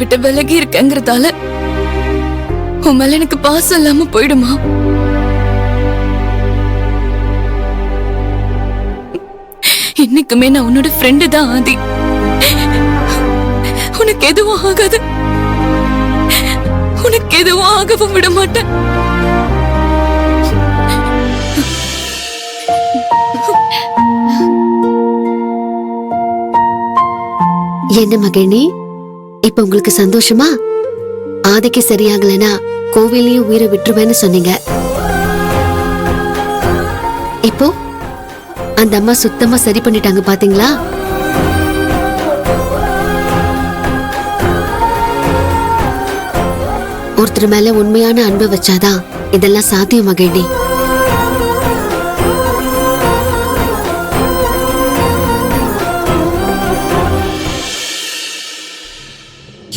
விட்டு விலகி இருக்கங்கிறதால உன் மேல எனக்கு பாசம் இல்லாம போயிடுமா? இன்னைக்குமே நான் உன்னோட ஃப்ரெண்டு தான் ஆதி. உனக்கு எதுவும் ஆகாது, உனக்கு எதுவும் ஆகவும் விட மாட்டேன். என்ன மகிழ்னி, இப்ப உங்களுக்கு சந்தோஷமா? ஆதிக்கு சரியாகலனா கோவிலையும் உயிரை விட்டுருவேன்னு சொன்னீங்க. இப்போ அந்த அம்மா சுத்தமா சரி பண்ணிட்டாங்க பாத்தீங்களா? ஒருத்தர் மேல உண்மையான அன்பு வச்சாதான் இதெல்லாம் சாத்தியம் மகிழ்னி.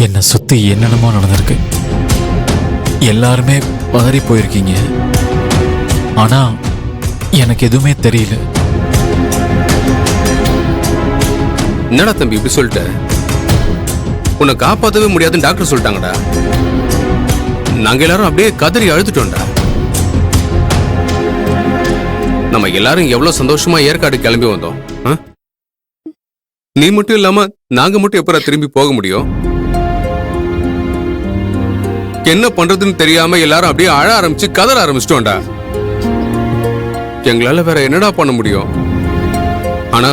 என்னை சுத்தி என்னென்னமோ நடந்திருக்கு. எல்லாருமே பதறி போயிருக்கீங்க. ஆனா எனக்கு எதுவுமே தெரியல. என்னடா தம்பி இப்படி சொல்லிட்ட? உன்னை காப்பாற்றவே முடியாதுன்னு டாக்டர் சொல்லிட்டாங்கடா. நாங்க எல்லாரும் அப்படியே கதறி அழுதுட்டோம்டா. நம்ம எல்லாரும் எவ்வளவு சந்தோஷமா ஏற்காடு கிளம்பி வந்தோம். நீ மட்டும் இல்லாம நாங்க மட்டும் எப்ப திரும்பி போக முடியும்? என்ன பண்றதுன்னு தெரியாம எல்லாரும் அப்படியே அழ ஆரம்பிச்சு கதற ஆரம்பிச்சிட்டோம்டா. எங்களால வேற என்னடா பண்ண முடியும்? ஆனா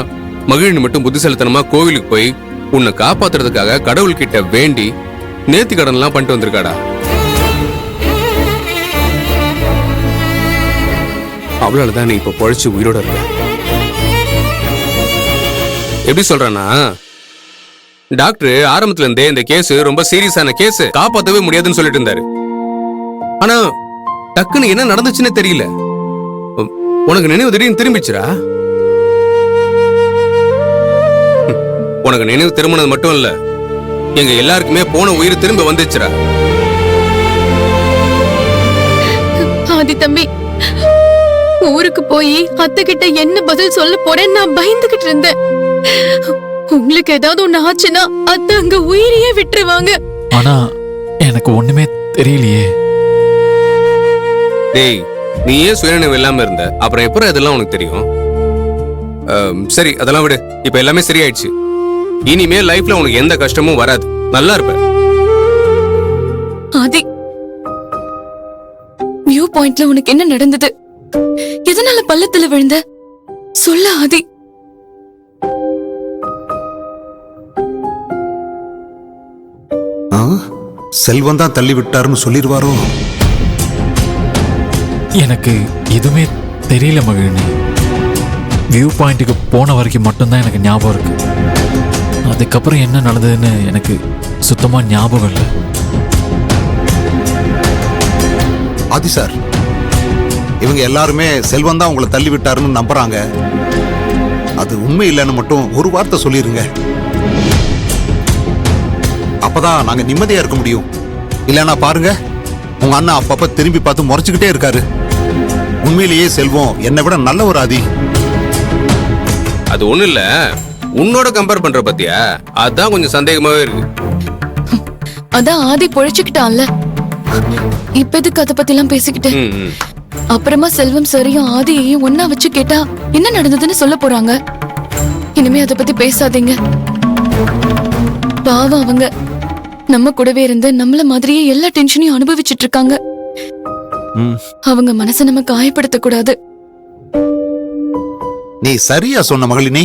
மகிழினி மட்டும் புத்திசாலித்தனமா கோவிலுக்கு போய் உன்னை காப்பாத்துறதுக்காக கடவுள்கிட்ட வேண்டி நேர்த்தி கடன் எல்லாம் பண்ணிட்டு வந்திருக்காடா. அவளாலதான் நீ இப்ப பொழைச்சு உயிரோட இருக்க. எப்படி சொல்றேன்னா, டாக்டர் ஆரம்பத்துல இருந்தே இந்த கேஸ் ரொம்ப சீரியஸான கேஸ், காப்பாற்றவே முடியாதுன்னு சொல்லிட்டு இருந்தாரு. ஆனா டக்குன்னு என்ன நடந்துச்சுன்னு தெரியல. உனக்கு நினைவு திடீர்னு திரும்பிச்சுரா? உனக்கு நினைவு திரும்பினது மட்டும் இல்ல, எங்க எல்லாருக்குமே போன உயிர் திரும்ப வந்துச்சுரா. ஆதி தம்பி, ஊருக்கு போய் அத்தை கிட்ட என்ன பதில் சொல்ல போறேன்னு நான் பயந்துகிட்டு இருந்தேன். உங்களுக்கு ஏதாவது ஒண்ணு ஆச்சுன்னா அத்தை அங்க உயிரையே விட்டுருவாங்க. ஆனா எனக்கு ஒண்ணுமே தெரியலையே. டேய், நீ ஏன் சுயநினைவு இல்லாம இருந்த? அப்புறம் எப்பறம் இதெல்லாம் உனக்கு தெரியும்? சரி, அதெல்லாம் விடு. இப்ப எல்லாமே சரியாயிடுச்சு. இனிமே லைஃப்ல உனக்கு எந்த கஷ்டமும் வராது. நல்லா இருப்ப. ஆதி, வியூ பாயிண்ட்ல உனக்கு என்ன நடந்தது? எதனால பள்ளத்துல விழுந்த? சொல்ல ஆதி. செல்வம் தான் தள்ளி விட்டாருன்னு சொல்லிடுவாரோ? எனக்கு எதுவுமே தெரியல மகிழினி. வியூ பாயிண்ட்டுக்கு போன வரைக்கும் மட்டும்தான் எனக்கு ஞாபகம் இருக்கு. அதுக்கப்புறம் என்ன நடந்ததுன்னு எனக்கு சுத்தமா ஞாபகம் இல்லை. ஆதி சார், இவங்க எல்லாருமே செல்வம் தான் உங்களை தள்ளி விட்டாருன்னு நம்புறாங்க. அது உண்மை இல்லைன்னு மட்டும் ஒரு வார்த்தை சொல்லிருங்க. அப்பதான் நாங்க நிம்மதியா இருக்க முடியும். இல்லன்னா பாருங்க, உங்க அண்ணா அப்பப்ப திரும்பி பார்த்து முறைச்சுக்கிட்டே இருக்காரு. உண்மையிலேயே செல்வம் என்னை விட நல்ல ஒரு ஆதி. அது ஒண்ணு இல்ல, உன்னோட கம்பேர் பண்ற பத்தியா? அதான் கொஞ்சம் சந்தேகமாவே இருக்கு. அதான் ஆதி பொழைச்சுக்கிட்டான்ல, இப்ப எதுக்கு அதை பத்தி எல்லாம் பேசிக்கிட்டு? அப்புறமா செல்வம் சரியும் ஆதியையும் ஒன்னா வச்சு கேட்டா என்ன நடந்ததுன்னு சொல்ல போறாங்க. இனிமே அதை பத்தி பேசாதீங்க. பாவம், அவங்க நம்ம கூடவே இருந்து நம்மள மாதிரியே எல்லா டென்ஷனையும் அனுபவிச்சுட்டு இருக்காங்க. அவங்க மனசை நம்ம காயப்படுத்த கூடாது. நீ சரியா சொன்ன மகளினி.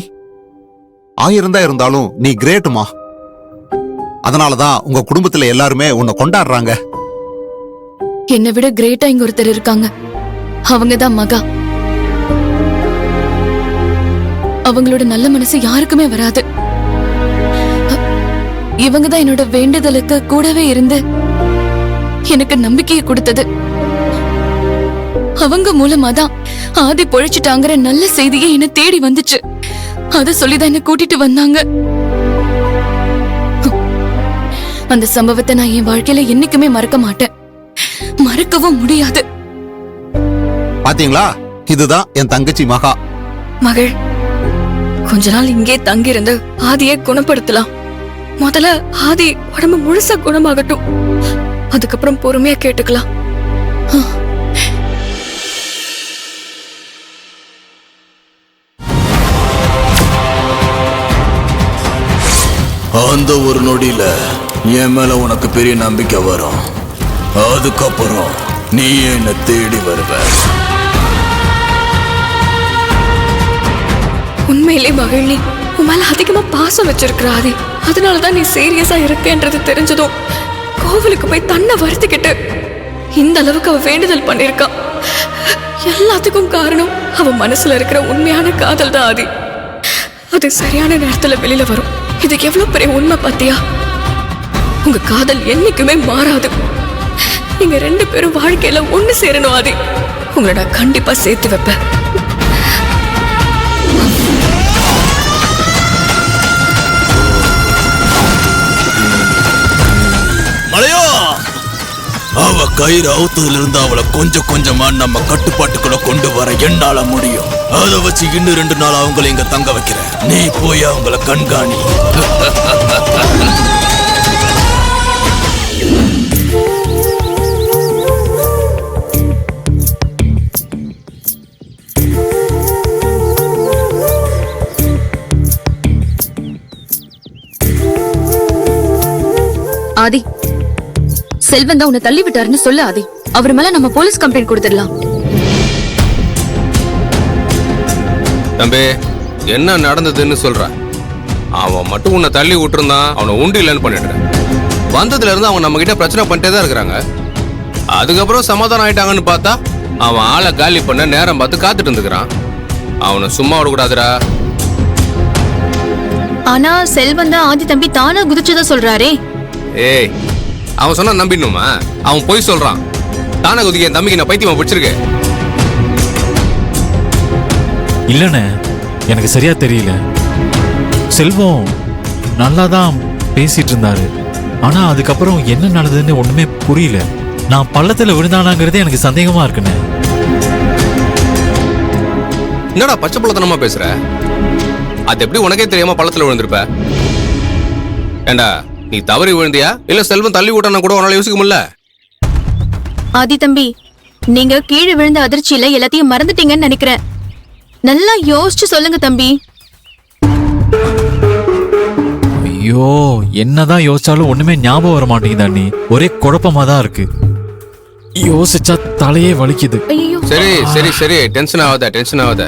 1000 தான் இருந்தாலும் நீ கிரேட்டுமா. அதனாலதான் உங்க குடும்பத்துல எல்லாருமே உன்னை கொண்டாடுறாங்க. என்னை விட கிரேட்டா இங்க ஒருத்தர் இருக்காங்க. அவங்கதான் மகா. அவங்களோட நல்ல மனசு யாருக்குமே வராது. இவங்கதான் என்னோட வேண்டுதலுக்கு கூடவே இருந்து எனக்கு நம்பிக்கையை கொடுத்தது. அவங்க மூலமாதான் ஆதி பொழைச்சிட்டாங்கிற நல்ல செய்தியே என்ன தேடி வந்துச்சு. அத சொல்லிதான் என்ன கூட்டிட்டு வந்தாங்க. அந்த சம்பவத்தை நான் என் வாழ்க்கையில என்னைக்குமே மறக்க மாட்டேன், மறக்கவும் முடியாது. பாத்தீங்களா, இதுதான் என் தங்கச்சி மகா. மகள், கொஞ்ச நாள் இங்கே தங்கி இருந்து ஆதியை குணப்படுத்தலாம். முதல்ல ஆதி உடம்பு முழுசா குணமாகட்டும், அதுக்கப்புறம் பொறுமையா கேட்டுக்கலாம். அந்த ஒரு நொடியில என் மேல உனக்கு பெரிய நம்பிக்கை வரும். அதுக்கப்புறம் நீ என்ன தேடி வருவ. உண்மையிலே மகிழ்நி உன் மேல அதிகமா பாசம் வச்சிருக்கிற ஆதி. அதனாலதான் நீ சீரியஸா இருக்கேன்றது தெரிஞ்சதும் கோவிலுக்கு போய் தன்னை வருத்திக்கிட்டு இந்த அளவுக்கு அவ வேண்டுதல் பண்ணிருக்கா. எல்லாத்துக்கும் காரணம் அவ மனசுல இருக்கிற உண்மையான காதல் தான் ஆதி. அது சரியான நேரத்துல வெளியில வரும். இது எவ்வளவு பெரிய உண்மை பாத்தியா? உங்க காதல் என்னைக்குமே மாறாது. நீங்க 2 பேரும் வாழ்க்கையில ஒண்ணு சேரணும் ஆதி. உங்களை நான் கண்டிப்பா சேர்த்து வைப்பேன். மலையா, அவ கயிறு அவுத்ததுல இருந்து அவளை கொஞ்சம் கொஞ்சமா நம்ம கட்டுப்பாட்டுக்குள்ள கொண்டு வர என்னால முடியும். அதை வச்சு இன்னும் 2 நாள் அவங்களை இங்க தங்க வைக்கிறேன். நீ போய் அவங்கள கண்காணி. ஆதி, செல்வன் தான் உன்னை தள்ளி விட்டாருன்னு சொல்லு ஆதி. அவர் மேல நம்ம போலீஸ் கம்ப்ளைண்ட் கொடுத்துடலாம். தம்பி, என்ன நடந்ததுன்னு சொல்ற? அவன் மட்டும் உன்னை தள்ளி விட்டுருந்தான், அவனை உண்டு இல்லைன்னு பண்ணிடுறேன். வந்ததுல இருந்து அவங்க நம்ம கிட்ட பிரச்சனை பண்ணிட்டே தான் இருக்கிறாங்க. அதுக்கப்புறம் சமாதானம் ஆயிட்டாங்கன்னு பார்த்தா அவன் ஆளை காலி பண்ண நேரம் பார்த்து காத்துட்டு இருந்துக்கிறான். அவனை சும்மா விடக்கூடாதுடா. ஆனா செல்வன் தான் ஆதி தம்பி தானா குதிச்சதா சொல்றாரே. ஏய், அவன் சொன்னா நம்பிடணுமா? அவன் போய் சொல்றான். தானே குதிக்க என் தம்பிக்கு நான் பைத்தியமா பிடிச்சிருக்கு. இல்லைண்ணே, எனக்கு சரியா தெரியல. செல்வம் நல்லா தான் பேசிட்டு இருந்தாரு. ஆனா அதுக்கப்புறம் என்ன நடந்ததுன்னு ஒண்ணுமே புரியல. நான் பள்ளத்துல விழுந்தானாங்கிறதே எனக்கு சந்தேகமா இருக்குண்ணே. என்னடா பச்சை பள்ளத்தனமா பேசுற? அது எப்படி உனக்கே தெரியாம பள்ளத்துல விழுந்திருப்ப? ஏண்டா, நீ தவறி விழுந்தியா இல்ல செல்வம் தள்ளி விட்டானா கூட உன்னால யோசிக்க முடியல? ஆதி தம்பி, நீங்க கீழே விழுந்த அதிர்ச்சியில எல்லாத்தையும் மறந்துட்டீங்கன்னு நினைக்கிறேன். நல்லா யோசிச்சு சொல்லுங்க தம்பி. ஐயோ, என்னதான் யோசிச்சாலும் ஒண்ணுமே ஞாபகம் வர மாட்டேங்குதா நீ. ஒரே குழப்பமா தான் இருக்கு. யோசிச்சா தலையே வலிக்குது. ஐயோ, சரி சரி சரி, டென்ஷன் ஆகாத.